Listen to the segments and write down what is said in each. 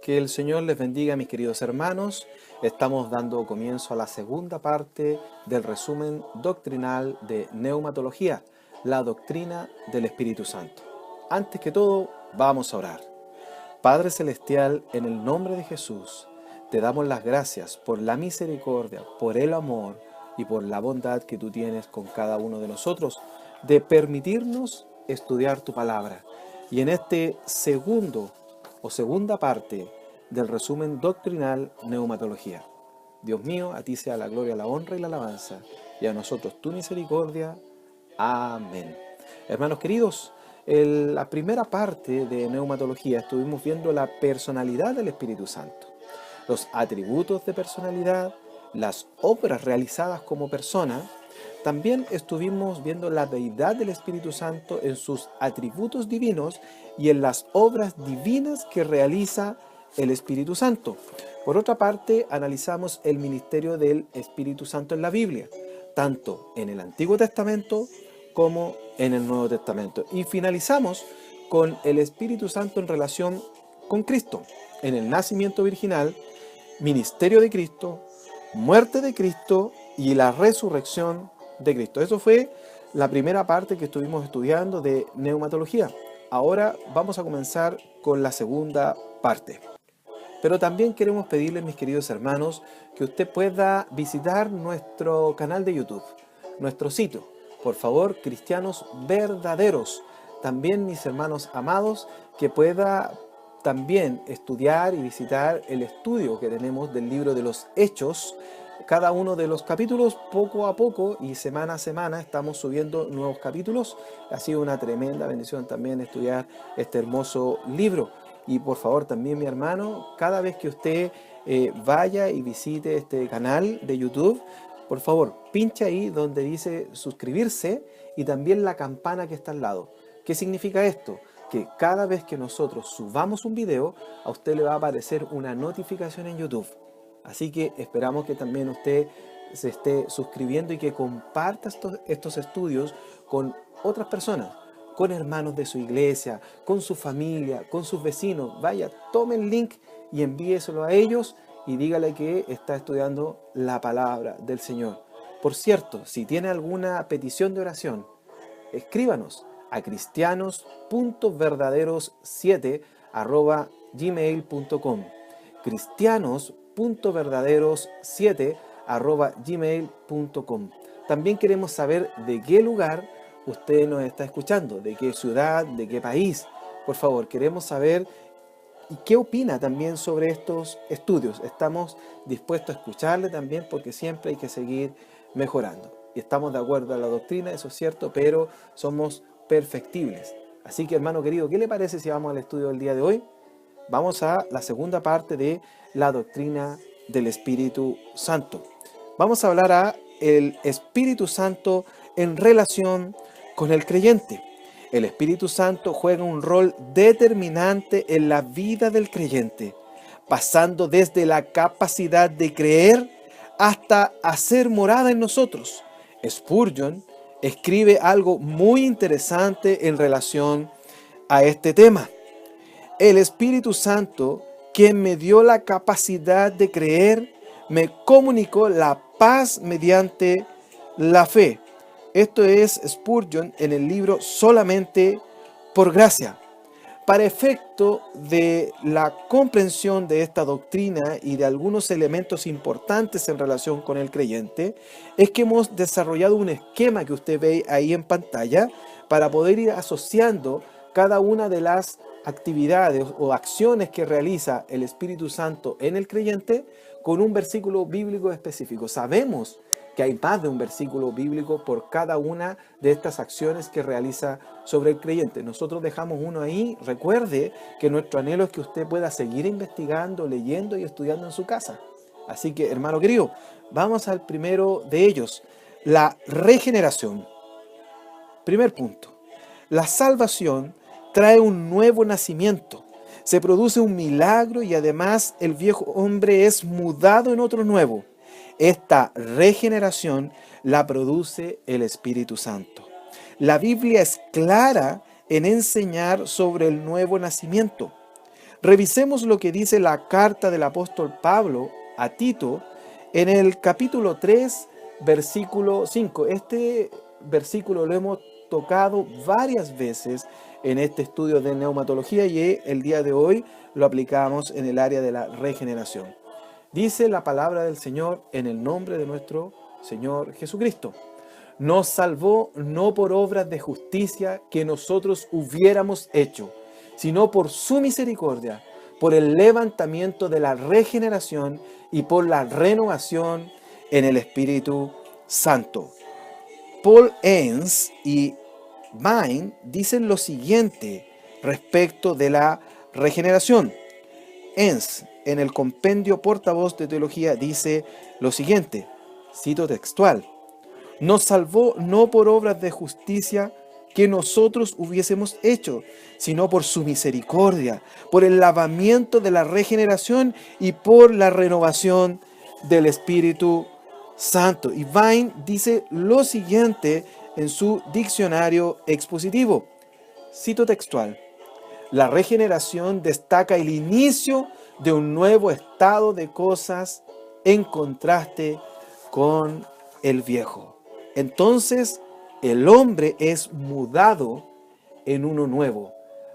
Que el Señor les bendiga, mis queridos hermanos. Estamos dando comienzo a la segunda parte del resumen doctrinal de neumatología, la doctrina del Espíritu Santo. Antes que todo, vamos a orar. Padre Celestial, en el nombre de Jesús, te damos las gracias por la misericordia, por el amor y por la bondad que tú tienes con cada uno de nosotros, de permitirnos estudiar tu palabra. Y en este segunda parte del resumen doctrinal neumatología. Dios mío, a ti sea la gloria, la honra y la alabanza, y a nosotros tu misericordia. Amén. Hermanos queridos, en la primera parte de neumatología estuvimos viendo la personalidad del Espíritu Santo, los atributos de personalidad, las obras realizadas como persona. También estuvimos viendo la deidad del Espíritu Santo en sus atributos divinos y en las obras divinas que realiza el Espíritu Santo. Por otra parte, analizamos el ministerio del Espíritu Santo en la Biblia, tanto en el Antiguo Testamento como en el Nuevo Testamento. Y finalizamos con el Espíritu Santo en relación con Cristo, en el nacimiento virginal, ministerio de Cristo, muerte de Cristo y la resurrección de Cristo. Eso fue la primera parte que estuvimos estudiando de neumatología. Ahora vamos a comenzar con la segunda parte. Pero también queremos pedirles, mis queridos hermanos, que usted pueda visitar nuestro canal de YouTube, nuestro sitio. Por favor, Cristianos Verdaderos. También, mis hermanos amados, que pueda también estudiar y visitar el estudio que tenemos del libro de los Hechos. Cada uno de los capítulos, poco a poco y semana a semana, estamos subiendo nuevos capítulos. Ha sido una tremenda bendición también estudiar este hermoso libro. Y por favor también, mi hermano, cada vez que usted vaya y visite este canal de YouTube, por favor, pincha ahí donde dice suscribirse y también la campana que está al lado. ¿Qué significa esto? Que cada vez que nosotros subamos un video, a usted le va a aparecer una notificación en YouTube. Así que esperamos que también usted se esté suscribiendo y que comparta estos estudios con otras personas, con hermanos de su iglesia, con su familia, con sus vecinos. Vaya, tome el link y envíeselo a ellos y dígale que está estudiando la palabra del Señor. Por cierto, si tiene alguna petición de oración, escríbanos a cristianos.verdaderos7@gmail.com cristianos.verdaderos7@gmail.com. También queremos saber de qué lugar usted nos está escuchando, de qué ciudad, de qué país. Por favor, queremos saber y qué opina también sobre estos estudios. Estamos dispuestos a escucharle también porque siempre hay que seguir mejorando. Y estamos de acuerdo a la doctrina, eso es cierto, pero somos perfectibles. Así que, hermano querido, ¿qué le parece si vamos al estudio del día de hoy? Vamos a la segunda parte de la doctrina del Espíritu Santo. Vamos a hablar a el Espíritu Santo en relación con el creyente. El Espíritu Santo juega un rol determinante en la vida del creyente, pasando desde la capacidad de creer hasta hacer morada en nosotros. Spurgeon escribe algo muy interesante en relación a este tema. El Espíritu Santo, quien me dio la capacidad de creer, me comunicó la paz mediante la fe. Esto es Spurgeon en el libro Solamente por Gracia. Para efecto de la comprensión de esta doctrina y de algunos elementos importantes en relación con el creyente, es que hemos desarrollado un esquema que usted ve ahí en pantalla para poder ir asociando cada una de las actividades o acciones que realiza el Espíritu Santo en el creyente con un versículo bíblico específico. Sabemos que hay más de un versículo bíblico por cada una de estas acciones que realiza sobre el creyente. Nosotros dejamos uno ahí. Recuerde que nuestro anhelo es que usted pueda seguir investigando, leyendo y estudiando en su casa. Así que, hermano querido, vamos al primero de ellos, la regeneración. Primer punto, la salvación trae un nuevo nacimiento. Se produce un milagro y además el viejo hombre es mudado en otro nuevo. Esta regeneración la produce el Espíritu Santo. La Biblia es clara en enseñar sobre el nuevo nacimiento. Revisemos lo que dice la carta del apóstol Pablo a Tito en el capítulo 3, versículo 5. Este versículo lo hemos tocado varias veces en este estudio de neumatología y el día de hoy lo aplicamos en el área de la regeneración. Dice la palabra del Señor en el nombre de nuestro Señor Jesucristo. Nos salvó no por obras de justicia que nosotros hubiéramos hecho, sino por su misericordia, por el levantamiento de la regeneración y por la renovación en el Espíritu Santo. Paul Enns y Vine dicen lo siguiente respecto de la regeneración. Enns, en el compendio Portavoz de Teología, dice lo siguiente, cito textual: nos salvó no por obras de justicia que nosotros hubiésemos hecho, sino por su misericordia, por el lavamiento de la regeneración y por la renovación del Espíritu Santo. Y Vine dice lo siguiente en su diccionario expositivo, cito textual: la regeneración destaca el inicio de un nuevo estado de cosas en contraste con el viejo. Entonces, el hombre es mudado en uno nuevo.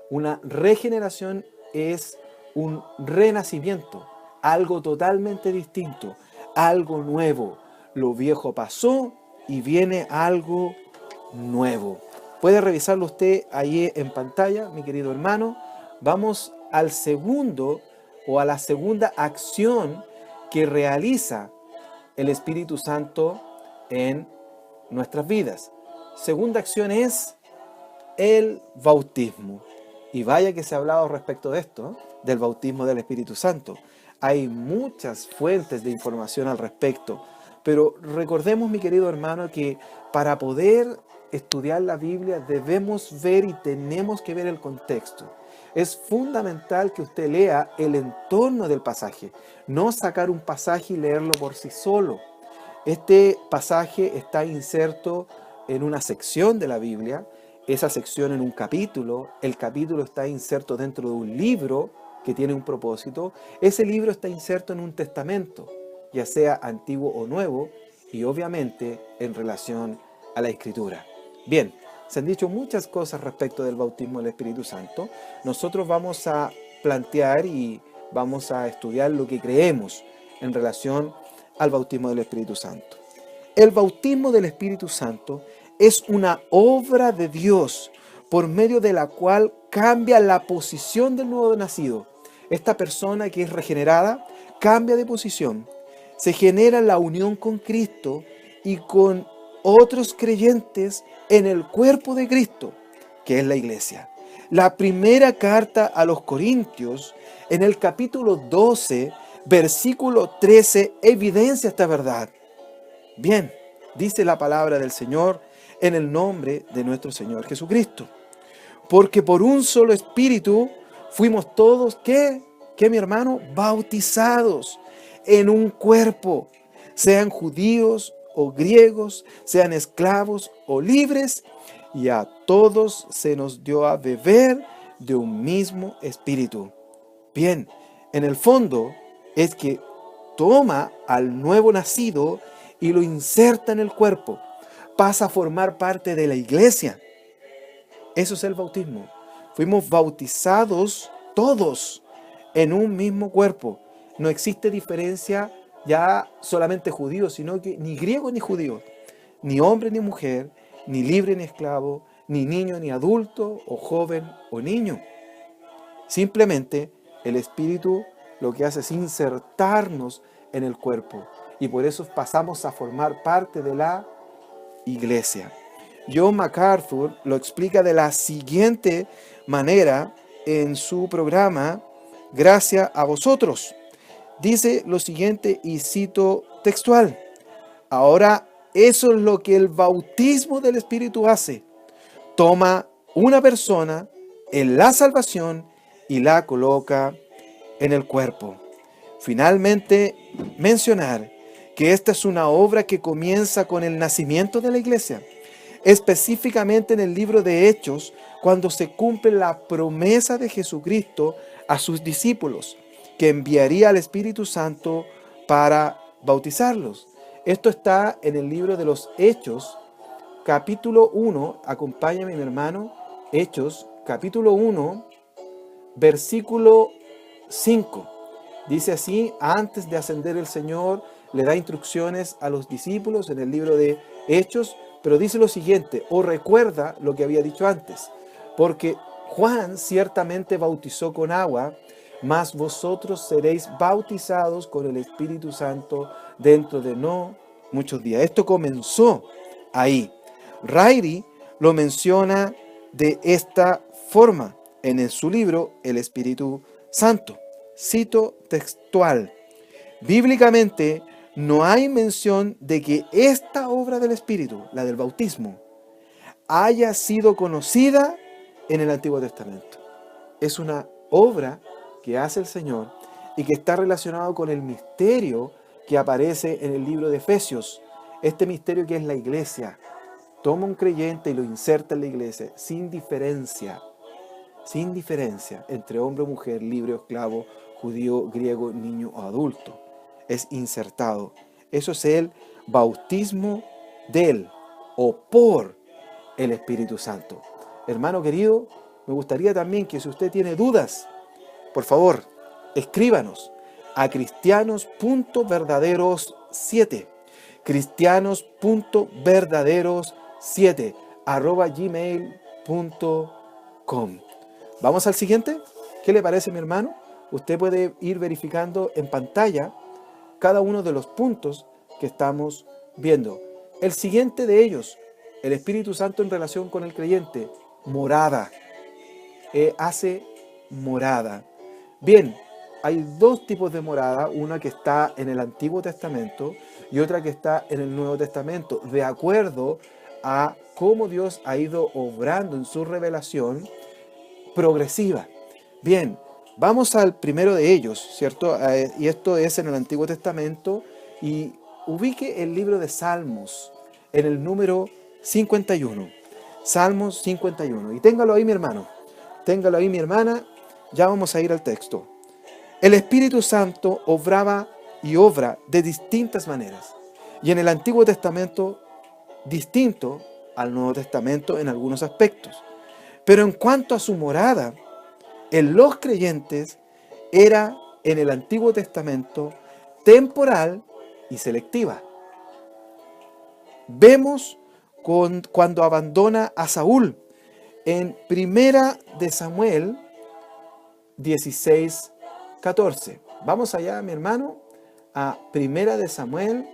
Una regeneración es un renacimiento, algo totalmente distinto, algo nuevo. Lo viejo pasó y viene algo nuevo. Puede revisarlo usted ahí en pantalla, mi querido hermano. Vamos al segundo o a la segunda acción que realiza el Espíritu Santo en nuestras vidas. Segunda acción es el bautismo. Y vaya que se ha hablado respecto de esto, del bautismo del Espíritu Santo. Hay muchas fuentes de información al respecto, pero recordemos, mi querido hermano, que para poder estudiar la Biblia debemos ver y tenemos que ver el contexto. Es fundamental que usted lea el entorno del pasaje, no sacar un pasaje y leerlo por sí solo. Este pasaje está inserto en una sección de la Biblia, esa sección en un capítulo, el capítulo está inserto dentro de un libro que tiene un propósito, ese libro está inserto en un testamento, ya sea antiguo o nuevo, y obviamente en relación a la Escritura. Bien, se han dicho muchas cosas respecto del bautismo del Espíritu Santo. Nosotros vamos a plantear y vamos a estudiar lo que creemos en relación al bautismo del Espíritu Santo. El bautismo del Espíritu Santo es una obra de Dios por medio de la cual cambia la posición del nuevo nacido. Esta persona que es regenerada cambia de posición. Se genera la unión con Cristo y con otros creyentes en el cuerpo de Cristo, que es la iglesia. La primera carta a los Corintios, en el capítulo 12, versículo 13, evidencia esta verdad. Bien, dice la palabra del Señor en el nombre de nuestro Señor Jesucristo. Porque por un solo espíritu fuimos todos, ¿qué mi hermano? Bautizados en un cuerpo, sean judíos o griegos, sean esclavos o libres, y a todos se nos dio a beber de un mismo espíritu. Bien, en el fondo es que toma al nuevo nacido y lo inserta en el cuerpo, pasa a formar parte de la iglesia. Eso es el bautismo. Fuimos bautizados todos en un mismo cuerpo. No existe diferencia ya solamente judíos, sino que ni griego ni judío, ni hombre ni mujer, ni libre ni esclavo, ni niño ni adulto, o joven o niño. Simplemente el Espíritu lo que hace es insertarnos en el cuerpo y por eso pasamos a formar parte de la iglesia. John MacArthur lo explica de la siguiente manera en su programa Gracia a vosotros. Dice lo siguiente y cito textual: ahora eso es lo que el bautismo del Espíritu hace. Toma una persona en la salvación y la coloca en el cuerpo. Finalmente, mencionar que esta es una obra que comienza con el nacimiento de la iglesia. Específicamente en el libro de Hechos cuando se cumple la promesa de Jesucristo a sus discípulos, que enviaría al Espíritu Santo para bautizarlos. Esto está en el libro de los Hechos, capítulo 1, acompáñame mi hermano, Hechos, capítulo 1, versículo 5. Dice así: antes de ascender el Señor, le da instrucciones a los discípulos en el libro de Hechos, pero dice lo siguiente, o recuerda lo que había dicho antes, porque Juan ciertamente bautizó con agua, mas vosotros seréis bautizados con el Espíritu Santo dentro de no muchos días. Esto comenzó ahí. Ryrie lo menciona de esta forma en su libro El Espíritu Santo. Cito textual: bíblicamente no hay mención de que esta obra del Espíritu, la del bautismo, haya sido conocida en el Antiguo Testamento. Es una obra que hace el Señor y que está relacionado con el misterio que aparece en el libro de Efesios. Este misterio que es la iglesia. Toma un creyente y lo inserta en la iglesia sin diferencia entre hombre o mujer, libre o esclavo, judío, griego, niño o adulto. Es insertado. Eso es el bautismo del o por el Espíritu Santo. Hermano querido, me gustaría también que si usted tiene dudas, por favor, escríbanos a cristianos.verdaderos7 cristianos.verdaderos7@gmail.com. ¿Vamos al siguiente? ¿Qué le parece, mi hermano? Usted puede ir verificando en pantalla cada uno de los puntos que estamos viendo. El siguiente de ellos, el Espíritu Santo en relación con el creyente, morada. Hace morada. Bien, hay dos tipos de morada, una que está en el Antiguo Testamento y otra que está en el Nuevo Testamento, de acuerdo a cómo Dios ha ido obrando en su revelación progresiva. Bien, vamos al primero de ellos, ¿cierto? Y esto es en el Antiguo Testamento, y ubique el libro de Salmos en el número 51. Salmos 51. Y téngalo ahí, mi hermano. Téngalo ahí, mi hermana. Ya vamos a ir al texto. El Espíritu Santo obraba y obra de distintas maneras. Y en el Antiguo Testamento, distinto al Nuevo Testamento en algunos aspectos. Pero en cuanto a su morada, en los creyentes, era en el Antiguo Testamento temporal y selectiva. Vemos cuando abandona a Saúl en Primera de Samuel 16:14. Vamos allá, mi hermano, a Primera de Samuel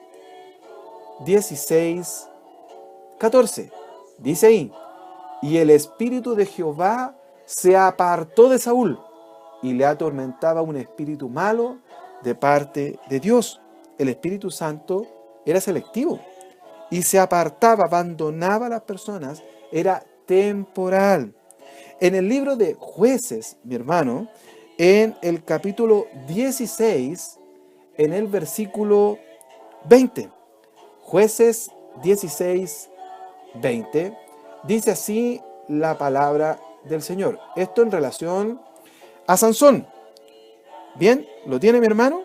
16:14. Dice ahí: y el espíritu de Jehová se apartó de Saúl, y le atormentaba un espíritu malo de parte de Dios. El Espíritu Santo era selectivo y se apartaba, abandonaba a las personas, era temporal. En el libro de Jueces, mi hermano, en el capítulo 16, en el versículo 20, Jueces 16:20, dice así la palabra del Señor. Esto en relación a Sansón. Bien, ¿lo tiene, mi hermano?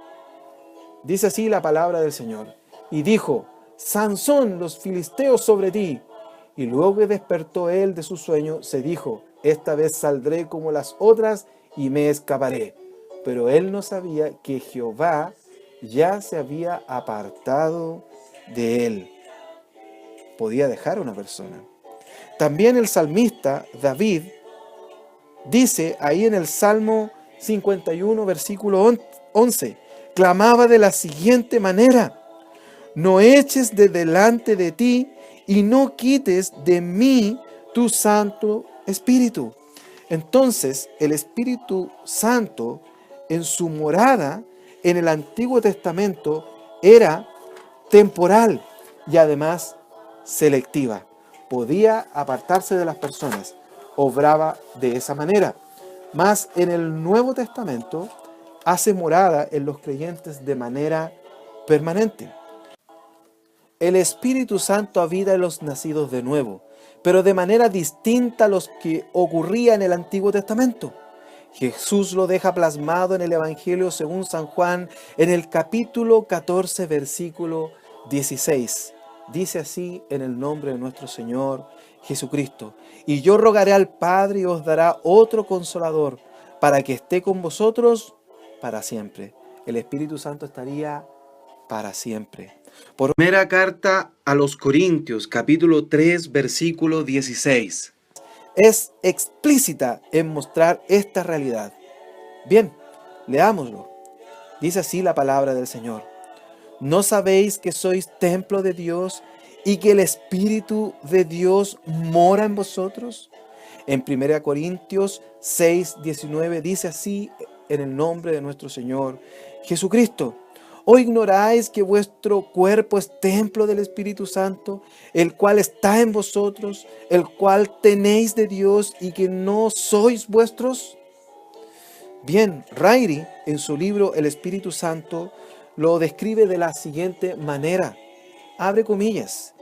Dice así la palabra del Señor. Y dijo: Sansón, los filisteos sobre ti. Y luego que despertó él de su sueño, se dijo: esta vez saldré como las otras y me escaparé. Pero él no sabía que Jehová ya se había apartado de él. Podía dejar a una persona. También el salmista David dice ahí en el Salmo 51, versículo 11, clamaba de la siguiente manera: no eches de delante de ti y no quites de mí tu Santo Espíritu. Entonces, el Espíritu Santo en su morada en el Antiguo Testamento era temporal y además selectiva. Podía apartarse de las personas, obraba de esa manera. Mas en el Nuevo Testamento hace morada en los creyentes de manera permanente. El Espíritu Santo habita en los nacidos de nuevo, pero de manera distinta a los que ocurría en el Antiguo Testamento. Jesús lo deja plasmado en el Evangelio según San Juan, en el capítulo 14, versículo 16. Dice así en el nombre de nuestro Señor Jesucristo: y yo rogaré al Padre y os dará otro Consolador, para que esté con vosotros para siempre. El Espíritu Santo estaría para siempre. Por primera carta a los Corintios, capítulo 3, versículo 16. Es explícita en mostrar esta realidad. Bien, leámoslo. Dice así la palabra del Señor: ¿no sabéis que sois templo de Dios y que el Espíritu de Dios mora en vosotros? En 1 Corintios 6, 19 dice así en el nombre de nuestro Señor Jesucristo: ¿o ignoráis que vuestro cuerpo es templo del Espíritu Santo, el cual está en vosotros, el cual tenéis de Dios y que no sois vuestros? Bien, Ryrie, en su libro El Espíritu Santo, lo describe de la siguiente manera. Abre comillas: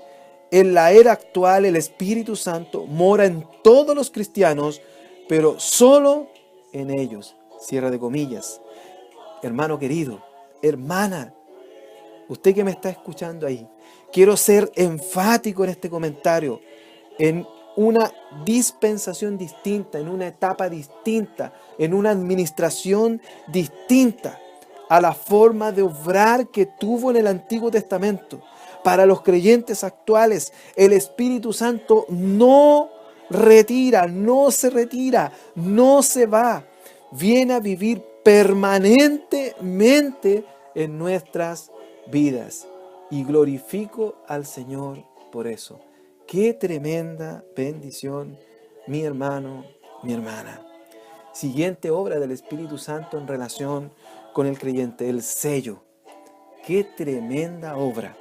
en la era actual el Espíritu Santo mora en todos los cristianos, pero solo en ellos. Cierra de comillas. Hermano querido, hermana, usted que me está escuchando ahí, quiero ser enfático en este comentario. En una dispensación distinta, en una etapa distinta, en una administración distinta a la forma de obrar que tuvo en el Antiguo Testamento. Para los creyentes actuales, el Espíritu Santo no retira, no se retira, no se va. Viene a vivir permanentemente en nuestras vidas. Y glorifico al Señor por eso. ¡Qué tremenda bendición, mi hermano, mi hermana! Siguiente obra del Espíritu Santo en relación con el creyente, el sello. ¡Qué tremenda obra!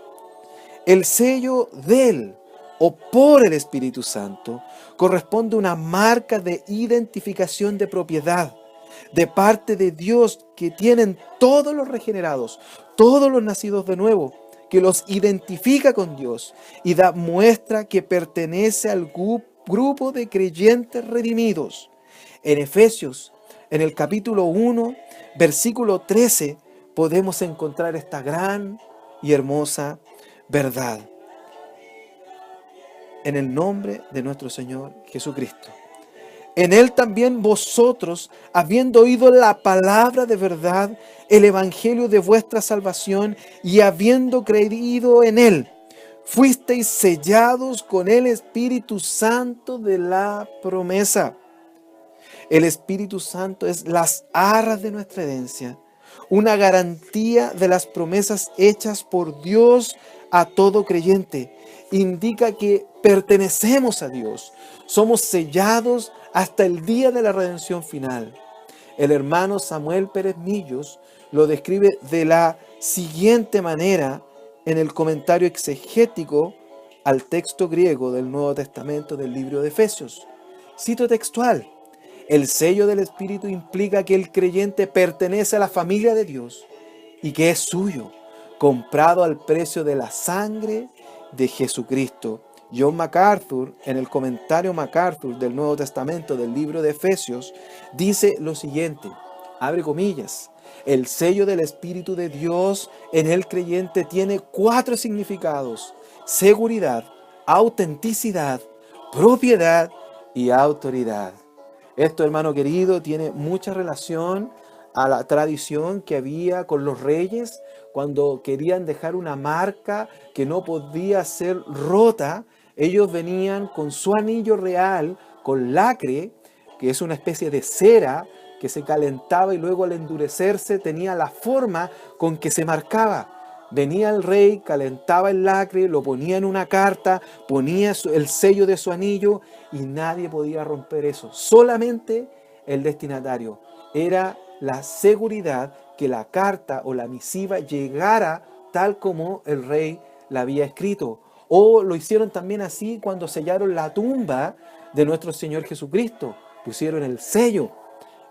El sello de Él o por el Espíritu Santo corresponde a una marca de identificación de propiedad de parte de Dios que tienen todos los regenerados, todos los nacidos de nuevo, que los identifica con Dios y da muestra que pertenece al grupo de creyentes redimidos. En Efesios, en el capítulo 1, versículo 13, podemos encontrar esta gran y hermosa verdad. En el nombre de nuestro Señor Jesucristo. En Él también vosotros, habiendo oído la palabra de verdad, el evangelio de vuestra salvación, y habiendo creído en Él, fuisteis sellados con el Espíritu Santo de la promesa. El Espíritu Santo es las arras de nuestra herencia, una garantía de las promesas hechas por Dios a todo creyente. Indica que pertenecemos a Dios, somos sellados hasta el día de la redención final. El hermano Samuel Pérez Millos lo describe de la siguiente manera en el comentario exegético al texto griego del Nuevo Testamento del libro de Efesios. Cito textual: el sello del Espíritu implica que el creyente pertenece a la familia de Dios y que es suyo, comprado al precio de la sangre de Jesucristo. John MacArthur, en el comentario MacArthur del Nuevo Testamento del libro de Efesios, dice lo siguiente, abre comillas: el sello del Espíritu de Dios en el creyente tiene 4 significados: seguridad, autenticidad, propiedad y autoridad. Esto, hermano querido, tiene mucha relación a la tradición que había con los reyes cuando querían dejar una marca que no podía ser rota. Ellos venían con su anillo real, con lacre, que es una especie de cera que se calentaba y luego al endurecerse tenía la forma con que se marcaba. Venía el rey, calentaba el lacre, lo ponía en una carta, ponía el sello de su anillo y nadie podía romper eso. Solamente el destinatario. Era la seguridad que la carta o la misiva llegara tal como el rey la había escrito. O lo hicieron también así cuando sellaron la tumba de nuestro Señor Jesucristo. Pusieron el sello.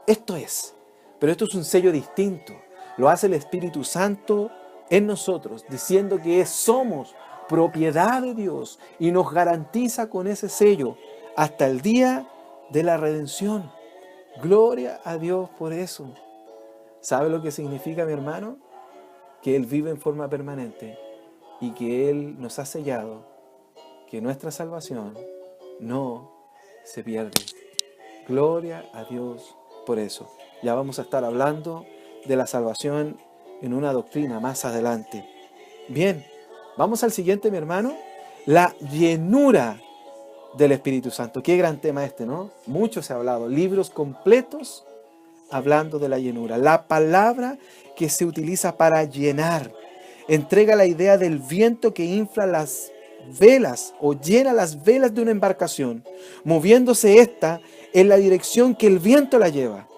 Esto es. Pero esto es un sello distinto. Lo hace el Espíritu Santo en nosotros, diciendo que somos propiedad de Dios y nos garantiza con ese sello hasta el día de la redención. Gloria a Dios por eso. ¿Sabe lo que significa, mi hermano? Que Él vive en forma permanente y que Él nos ha sellado, que nuestra salvación no se pierde. Gloria a Dios por eso. Ya vamos a estar hablando de la salvación en una doctrina más adelante. Bien, vamos al siguiente, mi hermano. La llenura del Espíritu Santo. Qué gran tema este, ¿no? Mucho se ha hablado. Libros completos hablando de la llenura. La palabra que se utiliza para llenar entrega la idea del viento que infla las velas o llena las velas de una embarcación, moviéndose ésta en la dirección que el viento la lleva.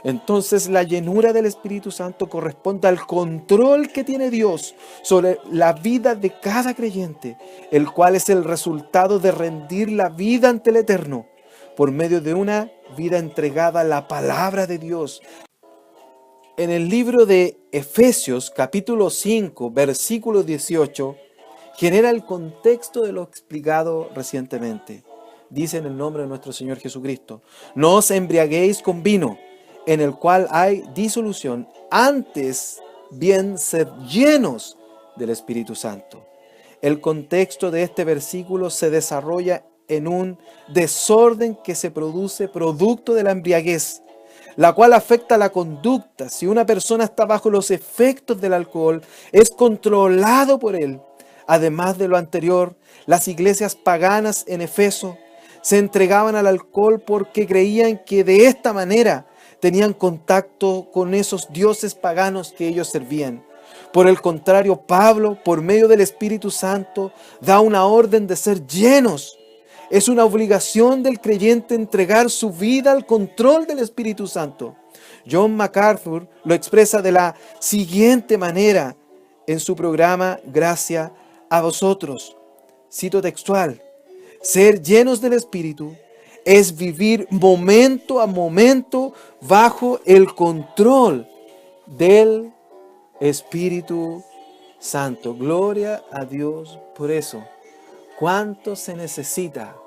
Entonces la llenura del Espíritu Santo corresponde al control que tiene Dios sobre la vida de cada creyente, el cual es el resultado de rendir la vida ante el Eterno por medio de una vida entregada a la palabra de Dios. En el libro de Efesios, capítulo 5, versículo 18, genera el contexto de lo explicado recientemente. Dice en el nombre de nuestro Señor Jesucristo: no os embriaguéis con vino, en el cual hay disolución, antes bien sed llenos del Espíritu Santo. El contexto de este versículo se desarrolla en un desorden que se produce producto de la embriaguez, la cual afecta la conducta. Si una persona está bajo los efectos del alcohol, es controlado por él. Además de lo anterior, las iglesias paganas en Efeso se entregaban al alcohol porque creían que de esta manera tenían contacto con esos dioses paganos que ellos servían. Por el contrario, Pablo, por medio del Espíritu Santo, da una orden de ser llenos. Es una obligación del creyente entregar su vida al control del Espíritu Santo. John MacArthur lo expresa de la siguiente manera en su programa Gracia a vosotros. Cito textual: ser llenos del Espíritu es vivir momento a momento bajo el control del Espíritu Santo. Gloria a Dios por eso. ¿Cuánto se necesita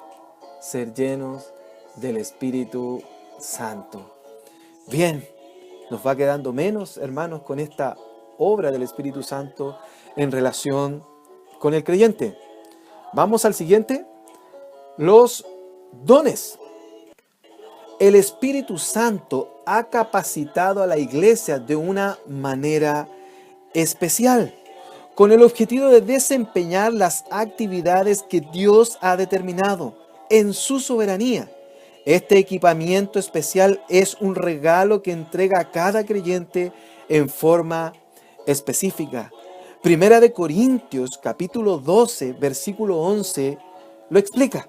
ser llenos del Espíritu Santo? Bien, nos va quedando menos, hermanos, con esta obra del Espíritu Santo en relación con el creyente. Vamos al siguiente. Los dones. El Espíritu Santo ha capacitado a la iglesia de una manera especial, con el objetivo de desempeñar las actividades que Dios ha determinado en su soberanía. Este equipamiento especial es un regalo que entrega a cada creyente en forma específica. Primera de Corintios, capítulo 12, versículo 11, lo explica.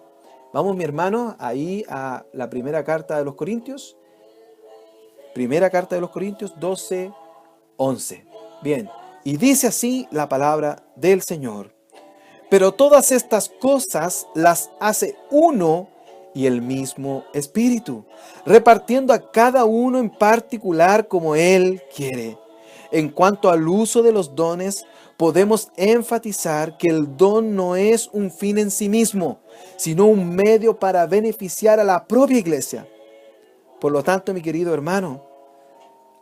Vamos, mi hermano, ahí a la primera carta de los Corintios. Primera carta de los Corintios 12, 11. Bien, y dice así la palabra del Señor: pero todas estas cosas las hace uno y el mismo Espíritu, repartiendo a cada uno en particular como Él quiere. En cuanto al uso de los dones, podemos enfatizar que el don no es un fin en sí mismo, sino un medio para beneficiar a la propia iglesia. Por lo tanto, mi querido hermano,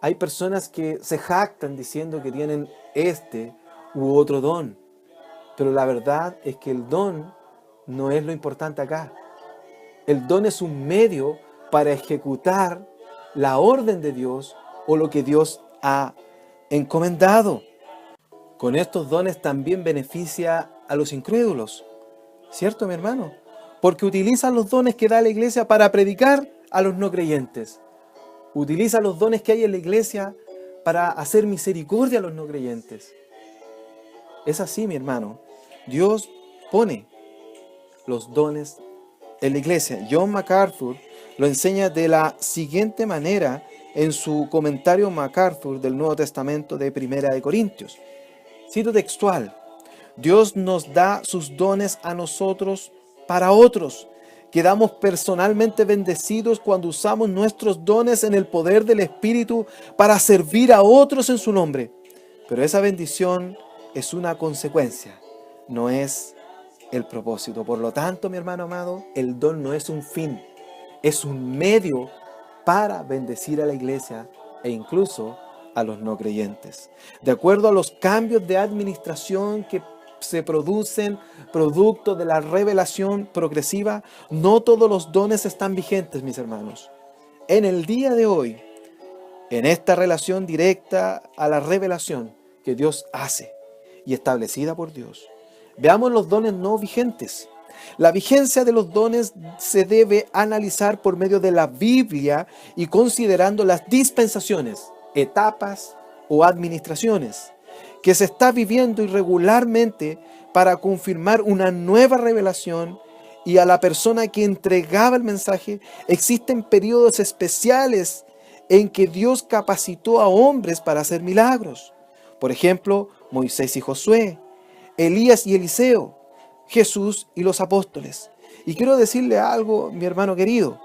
hay personas que se jactan diciendo que tienen este u otro don, pero la verdad es que el don no es lo importante acá. El don es un medio para ejecutar la orden de Dios o lo que Dios ha encomendado. Con estos dones también beneficia a los incrédulos, ¿cierto, mi hermano? Porque utiliza los dones que da la iglesia para predicar a los no creyentes. Utiliza los dones que hay en la iglesia para hacer misericordia a los no creyentes. Es así, mi hermano. Dios pone los dones en la iglesia. John MacArthur lo enseña de la siguiente manera en su comentario MacArthur del Nuevo Testamento de Primera de Corintios. Cito textual: Dios nos da sus dones a nosotros para otros. Quedamos personalmente bendecidos cuando usamos nuestros dones en el poder del Espíritu para servir a otros en su nombre. Pero esa bendición es una consecuencia. no es el propósito. Por lo tanto, mi hermano amado, el don no es un fin, es un medio para bendecir a la iglesia e incluso a los no creyentes. De acuerdo a los cambios de administración que se producen producto de la revelación progresiva, no todos los dones están vigentes, mis hermanos. En el día de hoy, en esta relación directa a la revelación que Dios hace y establecida por Dios, veamos los dones no vigentes. La vigencia de los dones se debe analizar por medio de la Biblia y considerando las dispensaciones, etapas o administraciones que se está viviendo irregularmente para confirmar una nueva revelación, y a la persona que entregaba el mensaje existen periodos especiales en que Dios capacitó a hombres para hacer milagros. Por ejemplo, Moisés y Josué, Elías y Eliseo, Jesús y los apóstoles. Y quiero decirle algo, mi hermano querido,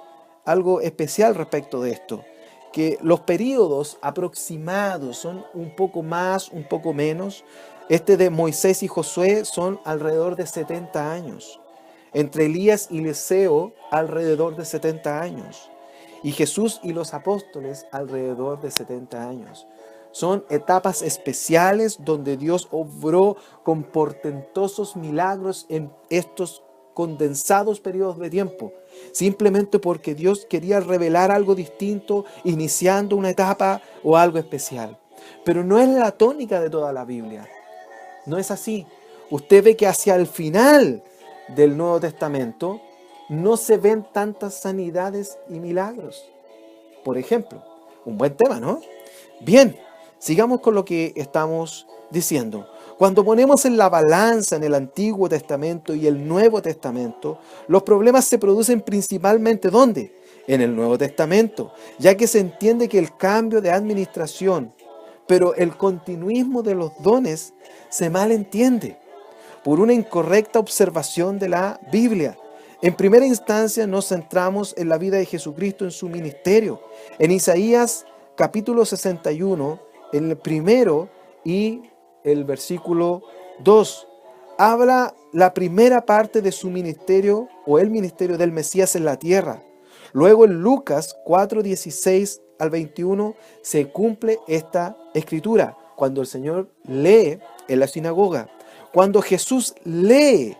algo especial respecto de esto, que los periodos aproximados son un poco más, un poco menos. Este de Moisés y Josué son alrededor de 70 años. Entre Elías y Eliseo, alrededor de 70 años. Y Jesús y los apóstoles, alrededor de 70 años. Son etapas especiales donde Dios obró con portentosos milagros en estos condensados periodos de tiempo, simplemente porque Dios quería revelar algo distinto, iniciando una etapa o algo especial. Pero no es la tónica de toda la Biblia. No es así. Usted ve que hacia el final del Nuevo Testamento no se ven tantas sanidades y milagros. Por ejemplo, un buen tema, ¿no? Bien, sigamos con lo que estamos diciendo. Cuando ponemos en la balanza en el Antiguo Testamento y el Nuevo Testamento, los problemas se producen principalmente ¿dónde? En el Nuevo Testamento, ya que se entiende que el cambio de administración, pero el continuismo de los dones se malentiende por una incorrecta observación de la Biblia. En primera instancia nos centramos en la vida de Jesucristo en su ministerio. En Isaías capítulo 61, en el primero y el versículo 2, habla la primera parte de su ministerio o el ministerio del Mesías en la tierra. Luego en Lucas 4, 16 al 21 se cumple esta escritura cuando el Señor lee en la sinagoga. Cuando Jesús lee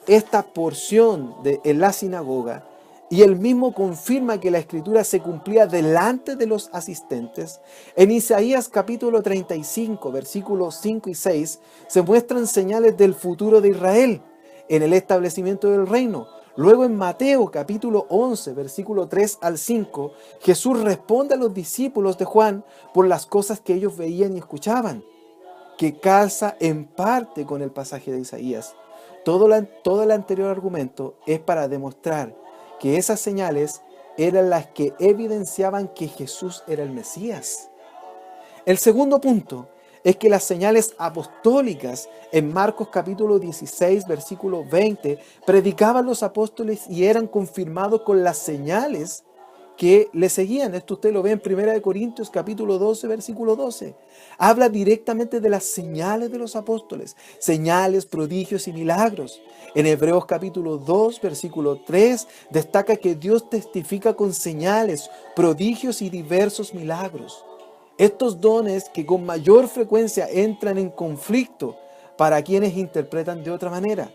esta porción en la sinagoga y él mismo confirma que la escritura se cumplía delante de los asistentes, en Isaías capítulo 35, versículos 5 y 6, se muestran señales del futuro de Israel en el establecimiento del reino. Luego en Mateo capítulo 11, versículo 3 al 5, Jesús responde a los discípulos de Juan por las cosas que ellos veían y escuchaban, que calza en parte con el pasaje de Isaías. Todo el anterior argumento es para demostrar que esas señales eran las que evidenciaban que Jesús era el Mesías. El segundo punto es que las señales apostólicas en Marcos capítulo 16, versículo 20, predicaban los apóstoles y eran confirmados con las señales que le seguían. Esto usted lo ve en 1 Corintios capítulo 12, versículo 12. Habla directamente de las señales de los apóstoles, señales, prodigios y milagros. En Hebreos capítulo 2, versículo 3, destaca que Dios testifica con señales, prodigios y diversos milagros. Estos dones que con mayor frecuencia entran en conflicto para quienes interpretan de otra manera.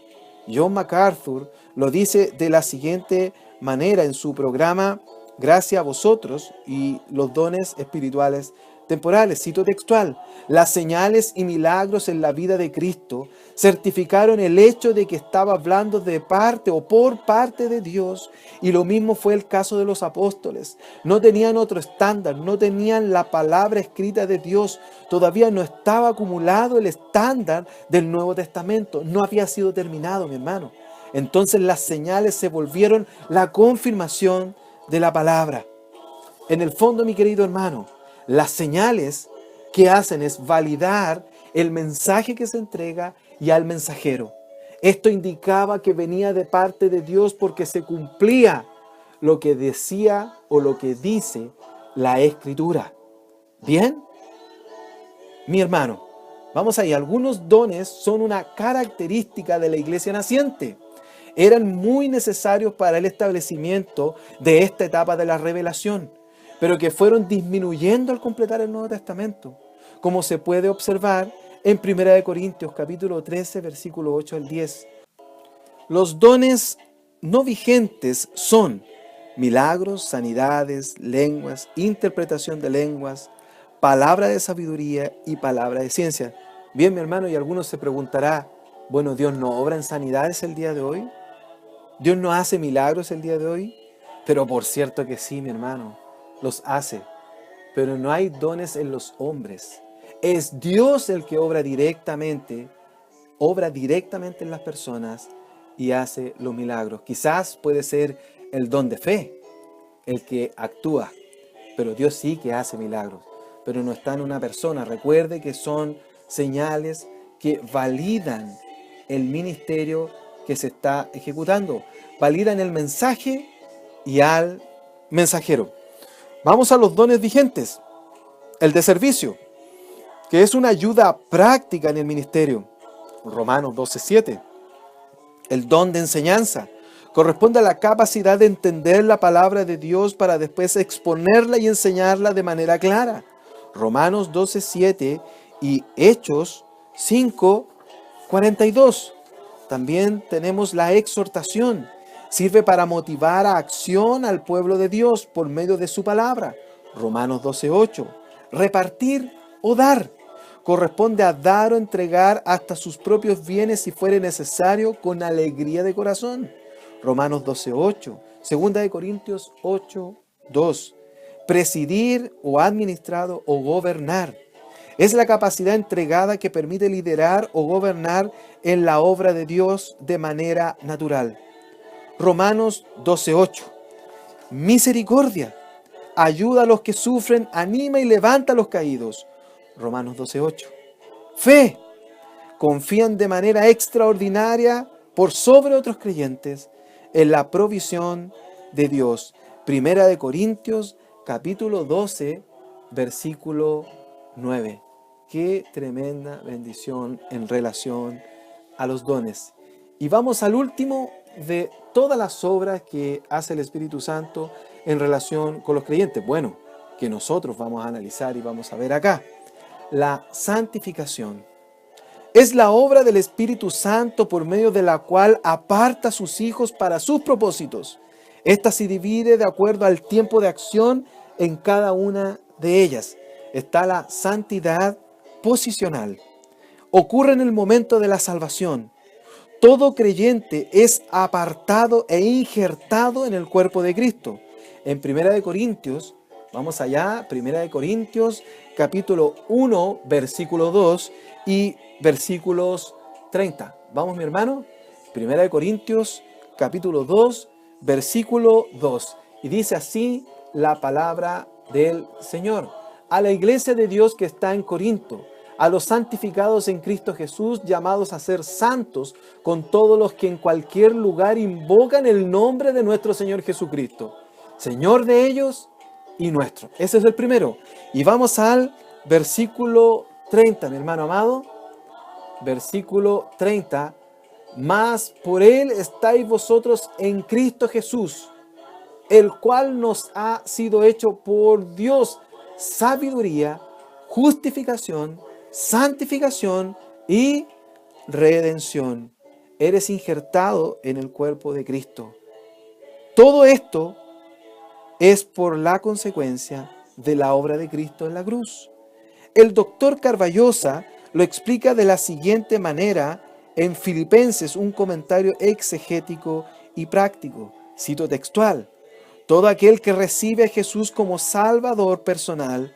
John MacArthur lo dice de la siguiente manera en su programa Gracias a vosotros y los dones espirituales temporales. Cito textual: las señales y milagros en la vida de Cristo certificaron el hecho de que estaba hablando de parte o por parte de Dios, y lo mismo fue el caso de los apóstoles. No tenían otro estándar, no tenían la palabra escrita de Dios, todavía no estaba acumulado el estándar del Nuevo Testamento, no había sido terminado, mi hermano. Entonces las señales se volvieron la confirmación de la palabra. En el fondo, mi querido hermano, las señales que hacen es validar el mensaje que se entrega y al mensajero. Esto indicaba que venía de parte de Dios porque se cumplía lo que decía o lo que dice la Escritura. Bien, mi hermano, Vamos ahí, algunos dones son una característica de la iglesia naciente. Eran muy necesarios para el establecimiento de esta etapa de la revelación, pero que fueron disminuyendo al completar el Nuevo Testamento, como se puede observar en 1 Corintios capítulo 13, versículo 8 al 10. Los dones no vigentes son milagros, sanidades, lenguas, interpretación de lenguas, palabra de sabiduría y palabra de ciencia. Bien, mi hermano, y algunos se preguntará, bueno, ¿Dios no obra en sanidades el día de hoy? ¿Dios no hace milagros el día de hoy? Pero por cierto que sí, mi hermano, los hace. Pero no hay dones en los hombres. Es Dios el que obra directamente en las personas y hace los milagros. Quizás puede ser el don de fe el que actúa, pero Dios sí que hace milagros, pero no está en una persona. Recuerde que son señales que validan el ministerio que se está ejecutando, validan el mensaje y al mensajero. Vamos a los dones vigentes. El de servicio, que es una ayuda práctica en el ministerio. Romanos 12:7. El don de enseñanza corresponde a la capacidad de entender la palabra de Dios para después exponerla y enseñarla de manera clara. Romanos 12:7 y Hechos 5:42. También tenemos la exhortación. Sirve para motivar a acción al pueblo de Dios por medio de su palabra. Romanos 12:8. Repartir o dar. Corresponde a dar o entregar hasta sus propios bienes si fuere necesario con alegría de corazón. Romanos 12:8. Segunda de Corintios 8:2. Presidir o administrado o gobernar. Es la capacidad entregada que permite liderar o gobernar en la obra de Dios de manera natural. Romanos 12:8. Misericordia. Ayuda a los que sufren, anima y levanta a los caídos. Romanos 12:8. Fe. Confían de manera extraordinaria por sobre otros creyentes en la provisión de Dios. Primera de Corintios capítulo 12, versículo 9. Qué tremenda bendición en relación a los dones. Y vamos al último de todas las obras que hace el Espíritu Santo en relación con los creyentes. Bueno, que nosotros vamos a analizar y vamos a ver acá. La santificación. Es la obra del Espíritu Santo por medio de la cual aparta a sus hijos para sus propósitos. Esta se divide de acuerdo al tiempo de acción en cada una de ellas. Está la santidad posicional. Ocurre en el momento de la salvación. Todo creyente es apartado e injertado en el cuerpo de Cristo. En 1 Corintios, vamos allá, 1 Corintios capítulo 1, versículo 2 y versículos 30. Vamos, mi hermano. 1 Corintios capítulo 2, versículo 2. Y dice así la palabra del Señor. A la iglesia de Dios que está en Corinto, a los santificados en Cristo Jesús, llamados a ser santos, con todos los que en cualquier lugar invocan el nombre de nuestro Señor Jesucristo, Señor de ellos y nuestro. Ese es el primero. Y vamos al versículo 30, mi hermano amado. Versículo 30. Mas por Él estáis vosotros en Cristo Jesús, el cual nos ha sido hecho por Dios sabiduría, justificación, santificación y redención. Eres injertado en el cuerpo de Cristo. Todo esto es por la consecuencia de la obra de Cristo en la cruz. El doctor Carballosa lo explica de la siguiente manera en Filipenses, un comentario exegético y práctico. Cito textual: todo aquel que recibe a Jesús como Salvador personal,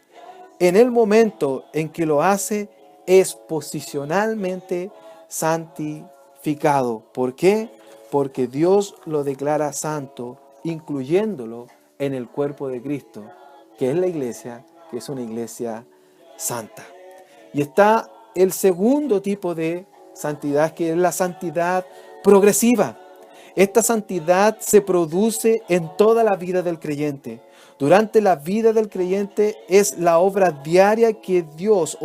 en el momento en que lo hace, es posicionalmente santificado. ¿Por qué? Porque Dios lo declara santo, incluyéndolo en el cuerpo de Cristo, que es la iglesia, que es una iglesia santa. Y está el segundo tipo de santidad, que es la santidad progresiva. Esta santidad se produce en toda la vida del creyente. durante la vida del creyente es la obra diaria que Dios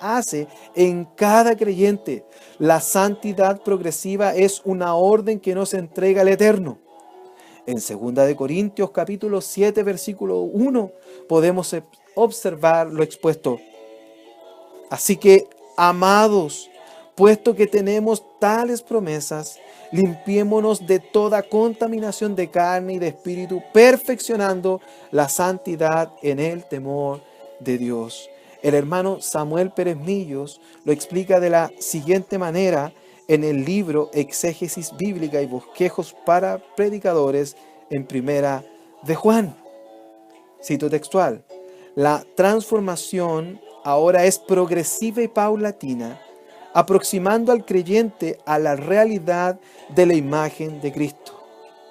hace en cada creyente. La santidad progresiva es una orden que nos entrega el Eterno. En 2 Corintios capítulo 7 versículo 1 podemos observar lo expuesto. Así que, amados, puesto que tenemos tales promesas, limpiémonos de toda contaminación de carne y de espíritu, perfeccionando la santidad en el temor de Dios. El hermano Samuel Pérez Millos lo explica de la siguiente manera en el libro Exégesis Bíblica y Bosquejos para Predicadores en Primera de Juan. Cito textual: la transformación ahora es progresiva y paulatina, aproximando al creyente a la realidad de la imagen de Cristo.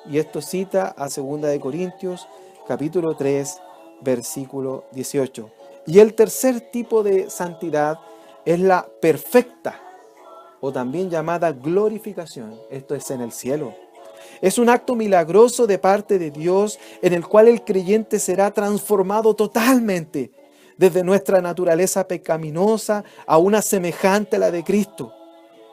Y esto cita a 2 Corintios capítulo 3, versículo 18. Y el tercer tipo de santidad es la perfecta, o también llamada glorificación. Esto es en el cielo. Es un acto milagroso de parte de Dios en el cual el creyente será transformado totalmente, desde nuestra naturaleza pecaminosa a una semejante a la de Cristo.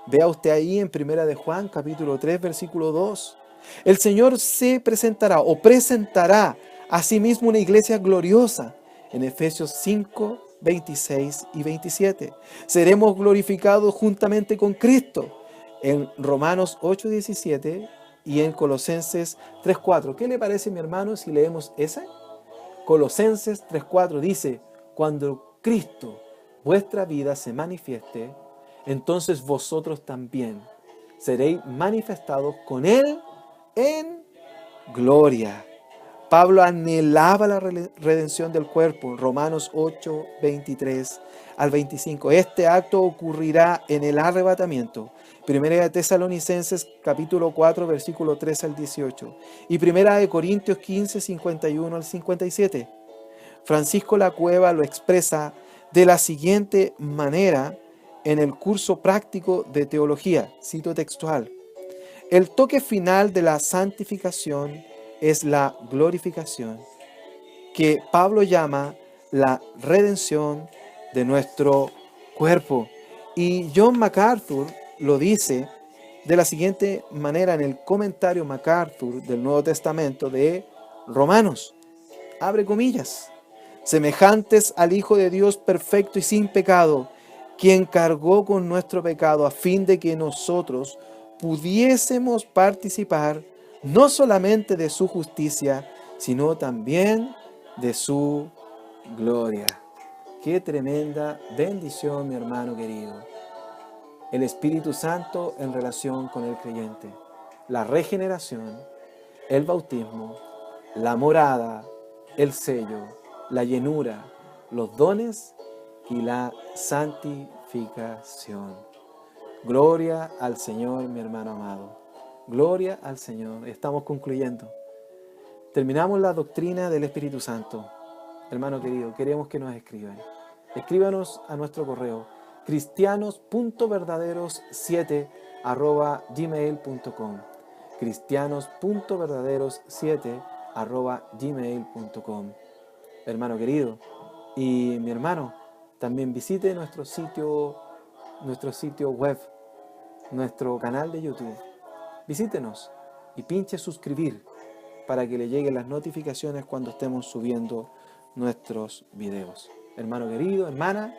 Vea usted ahí en 1 de Juan, capítulo 3, versículo 2. El Señor se presentará o presentará a sí mismo una iglesia gloriosa en Efesios 5, 26 y 27. Seremos glorificados juntamente con Cristo en Romanos 8, 17 y en Colosenses 3, 4. ¿Qué le parece, mi hermano, si leemos ese? Colosenses 3, 4 dice: cuando Cristo, vuestra vida, se manifieste, entonces vosotros también seréis manifestados con Él en gloria. Pablo anhelaba la redención del cuerpo, Romanos 8, 23 al 25. Este acto ocurrirá en el arrebatamiento. Primera de Tesalonicenses capítulo 4, versículo 3 al 18. Y Primera de Corintios 15, 51 al 57. Francisco Lacueva lo expresa de la siguiente manera en el curso práctico de teología. Cito textual: el toque final de la santificación es la glorificación, que Pablo llama la redención de nuestro cuerpo. Y John MacArthur lo dice de la siguiente manera en el comentario MacArthur del Nuevo Testamento de Romanos. Abre comillas: semejantes al Hijo de Dios perfecto y sin pecado, quien cargó con nuestro pecado a fin de que nosotros pudiésemos participar no solamente de su justicia, sino también de su gloria. Qué tremenda bendición, mi hermano querido. El Espíritu Santo en relación con el creyente. La regeneración, el bautismo, la morada, el sello, la llenura, los dones y la santificación. Gloria al Señor, mi hermano amado. Gloria al Señor. Estamos concluyendo. Terminamos la doctrina del Espíritu Santo. Hermano querido, queremos que nos escriban. Escríbanos a nuestro correo cristianos.verdaderos7@gmail.com cristianos.verdaderos7@gmail.com. Hermano querido, y mi hermano, también visite nuestro sitio web, nuestro canal de YouTube. Visítenos y pinche suscribir para que le lleguen las notificaciones cuando estemos subiendo nuestros videos. Hermano querido, hermana,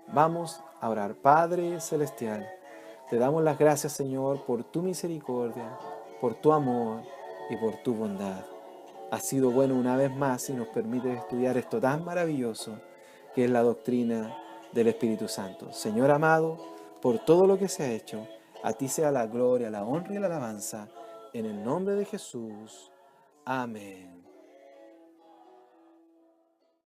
vamos a orar. Padre Celestial, te damos las gracias, Señor, por tu misericordia, por tu amor y por tu bondad. Ha sido bueno una vez más y nos permite estudiar esto tan maravilloso que es la doctrina del Espíritu Santo. Señor amado, por todo lo que se ha hecho, a ti sea la gloria, la honra y la alabanza, en el nombre de Jesús. Amén.